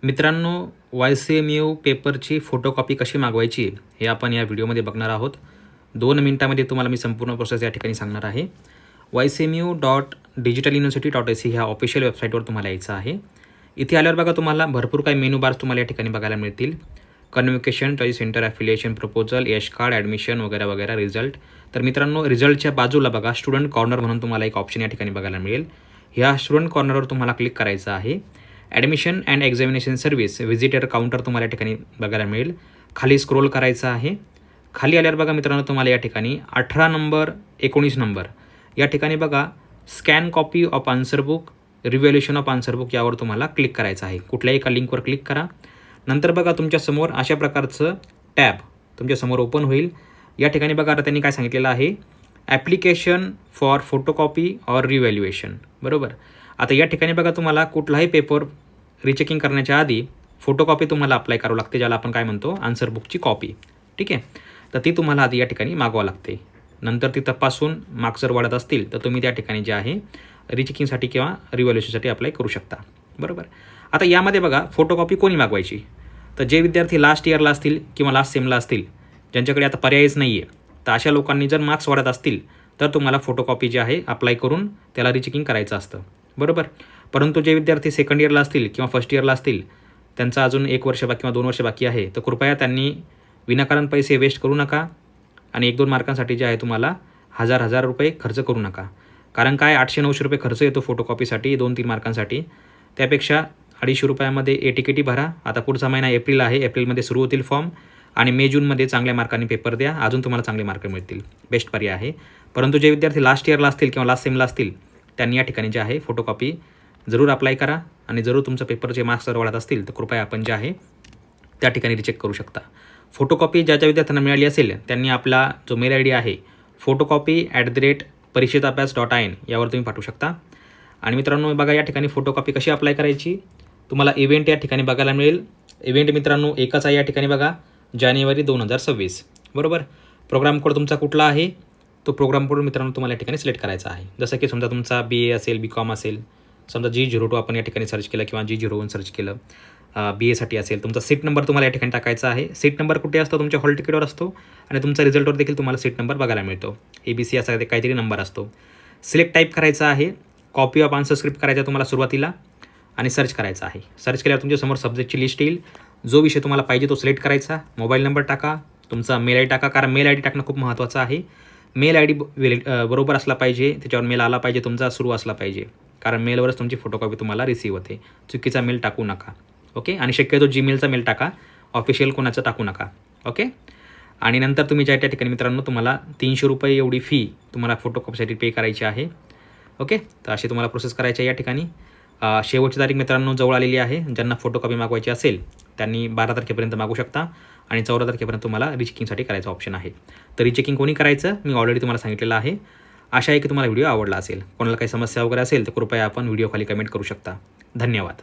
मित्रांनो, YCMU पेपरची photocopy कशी मागवायची हे आपण या व्हिडिओमध्ये बघणार आहोत. 2 मिनिटांमध्ये तुम्हाला मी संपूर्ण प्रोसेस या ठिकाणी सांगणार आहे. YCMU.digitaluniversity.ac ह्या ऑफिशियल वेबसाईटवर तुम्हाला यायचं आहे. इथे आल्यावर बघा तुम्हाला भरपूर काही मेनू बार्स तुम्हाला या ठिकाणी बघायला मिळतील. कन्व्होकेशन, स्टडी सेंटर, ॲफिलिएशन, प्रपोजल, यश कार्ड, ॲडमिशन वगैरे वगैरे, रिझल्ट. तर मित्रांनो, रिझल्टच्या बाजूला बघा स्टुडंट कॉर्नर म्हणून तुम्हाला एक ऑप्शन या ठिकाणी बघायला मिळेल. ह्या स्टुडंट कॉर्नरवर तुम्हाला क्लिक करायचं आहे. Admission and examination service visitor counter तुम्हाला या ठिकाणी बघायला मिळेल. खाली स्क्रोल करायचं आहे. खाली आल्यावर बघा मित्रांनो तुम्हाला या ठिकाणी 18 नंबर 19 नंबर या ठिकाणी बघा scan copy of answer book, revaluation of answer book यावर तुम्हाला क्लिक करायचं आहे. कुठल्याही एका लिंकवर क्लिक करा. नंतर बघा तुमच्यासमोर अशा प्रकारचं टॅब तुमच्यासमोर ओपन होईल. या ठिकाणी बघा आता त्यांनी काय सांगितलेलं आहे, application for photocopy or revaluation. बरोबर. आता या ठिकाणी बघा तुम्हाला कुठलाही पेपर रिचेकिंग करण्याच्या आधी फोटोकॉपी तुम्हाला अप्लाय करावं लागते, ज्याला आपण काय म्हणतो आन्सर बुकची कॉपी. ठीक आहे. तर ती तुम्हाला आधी या ठिकाणी मागवावं लागते. नंतर ती तपासून मार्क्स जर वाढत असतील तर तुम्ही त्या ठिकाणी जे आहे रिचेकिंगसाठी किंवा रिव्हॅल्युएशनसाठी अप्लाय करू शकता. बरोबर. आता यामध्ये बघा फोटोकॉपी कोणी मागवायची, तर जे विद्यार्थी लास्ट इयरला असतील किंवा लास्ट सेमला असतील, ज्यांच्याकडे आता पर्यायच नाही आहे, तर अशा लोकांनी जर मार्क्स वाढत असतील तर तुम्हाला फोटोकॉपी जे आहे अप्लाय करून त्याला रिचेकिंग करायचं असतं. बरोबर. परंतु जे विद्यार्थी सेकंड इयरला असतील किंवा फर्स्ट इयरला असतील, त्यांचा अजून 1 वर्ष किंवा 2 वर्ष बाकी आहे, तर कृपया त्यांनी विनाकारण पैसे वेस्ट करू नका आणि 1-2 मार्कांसाठी जे आहे तुम्हाला हजार रुपये खर्च करू नका. कारण काय 800-900 रुपये खर्च येतो फोटोकॉपीसाठी 2-3 मार्कांसाठी. त्यापेक्षा 250 रुपयामध्ये ए-टिकेटी भरा. आता पुढचा महिना एप्रिल आहे, एप्रिलमध्ये सुरू होतील फॉर्म आणि मे-जूनमध्ये चांगल्या मार्कांनी पेपर द्या, अजून तुम्हाला चांगले मार्क मिळतील. बेस्ट पर्याय आहे. परंतु जे विद्यार्थी लास्ट इयरला असतील किंवा लास्ट सेमला असतील, त्यांनी या ठिकाणी जे आहे फोटोकॉपी जरूर अप्लाय करा आणि जरूर तुमचं पेपरचे मार्क्स जर वाढत असतील तर कृपया आपण जे आहे त्या ठिकाणी रिचेक करू शकता. फोटोकॉपी ज्या विद्यार्थ्यांना मिळाली असेल त्यांनी आपला जो मेल ID आहे photocopy@parishitabhyas.in यावर तुम्ही पाठवू शकता. आणि मित्रांनो बघा या ठिकाणी फोटोकॉपी कशी अप्लाय करायची, तुम्हाला इव्हेंट या ठिकाणी बघायला मिळेल. इव्हेंट मित्रांनो एकच आहे या ठिकाणी बघा, जानेवारी 2026. बरोबर. प्रोग्राम कोड तुमचा कुठला आहे, तो प्रोग्राम कोड मित्रांनो तुम्हाला या ठिकाणी सिलेक्ट करायचा आहे. जसं की समजा तुमचा BA असेल, BCom असेल, समजा G02 आपण या ठिकाणी सर्च केलं किंवा G01 सर्च केलं, BAसाठी असेल, तुमचा सीट नंबर तुम्हाला या ठिकाणी टाकायचा आहे. सीट नंबर कुठे असतो, तुमच्या हॉल तिकीटवर असतो आणि तुमचा रिझल्टवर देखील तुम्हाला सीट नंबर बघायला मिळतो. ABC असा काहीतरी नंबर असतो. सिलेक्ट टाईप करायचा आहे. कॉपी ऑफ आन्सर स्क्रिप्ट करायचा तुम्हाला सुरुवातीला आणि सर्च करायचा आहे. सर्च केल्यावर तुमच्यासमोर सब्जेक्टची लिस्ट येईल. जो विषय तुम्हाला पाहिजे तो सिलेक्ट करायचा. मोबाईल नंबर टाका, तुमचा मेल ID टाका, कारण मेल ID टाकणं खूप महत्त्वाचं आहे. मेल ID बरोबर असला पाहिजे, त्याच्यावर मेल आला पाहिजे, तुमचा सुरू असला पाहिजे, कारण मेलवरच तुमची फोटोकॉपी तुम्हाला रिसीव्ह होते. चुकीचा मेल टाकू नका. ओके. आणि शक्यतो Gmailचा मेल टाका, ऑफिशियल कोणाचं टाकू नका. ओके. आणि नंतर तुम्ही ज्या त्या ठिकाणी मित्रांनो तुम्हाला 300 रुपये एवढी फी तुम्हाला फोटोकॉपीसाठी पे करायची आहे. ओके. तर अशी तुम्हाला प्रोसेस करायची आहे या ठिकाणी. शेवटची तारीख मित्रांनो जवळ आलेली आहे. ज्यांना फोटोकॉपी मागवायची असेल त्यांनी 12 तारखेपर्यंत मागू शकता आणि 14 तारखेपर्यंत तुम्हाला रिचेकिंगसाठी करायचं ऑप्शन आहे. तर रिचेकिंग कोणी करायचं मी ऑलरेडी तुम्हाला सांगितलेलं आहे. आशा आहे की तुम्हाला व्हिडिओ आवडला असेल. कोणाला काही समस्या वगैरे असेल तर कृपया आपण व्हिडिओ खाली कमेंट करू शकता. धन्यवाद.